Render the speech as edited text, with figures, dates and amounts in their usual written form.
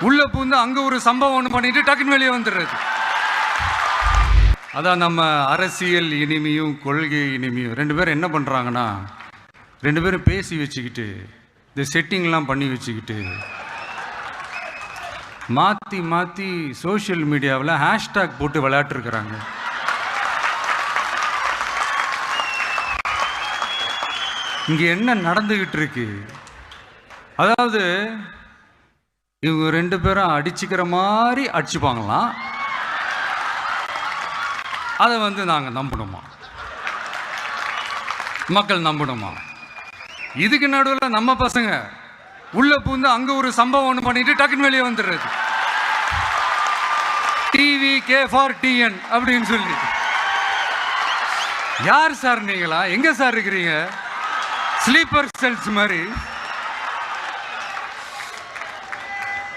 உள்ள பூந்து அங்க ஒரு சம்பவம் ஒன்று பண்ணிட்டு டக்குன்னு வெளியே வந்துடுறது. அதான் நம்ம அரசியல் இனிமையும் கொள்கை இனிமையும் ரெண்டு பேரும் என்ன பண்ணுறாங்கன்னா, ரெண்டு பேரும் பேசி வச்சுக்கிட்டு இந்த செட்டிங்லாம் பண்ணி வச்சுக்கிட்டு மாற்றி மாற்றி சோஷியல் மீடியாவில் ஹேஷ்டாக் போட்டு விளையாட்டுருக்குறாங்க. இங்கே என்ன நடந்துக்கிட்டு இருக்கு? அதாவது இவங்க ரெண்டு பேரும் அடிச்சுக்கிற மாதிரி அடிச்சுப்பாங்களாம். அதை நாங்கள் நம்பணுமா? மக்கள் நம்பணுமா? இதுக்கு நடுவில் நம்ம பசங்க உள்ள பூந்து அங்க ஒரு சம்பவம் ஒன்று பண்ணிட்டு டக்குன்னு வெளியே வந்துடுறது. டிவி கே ஃபார் டிஎன் அப்படின்னு சொல்லி. யார் சார் நீங்களா? எங்க சார் இருக்கிறீங்க? ஸ்லீப்பர் செல்ஸ் மாதிரி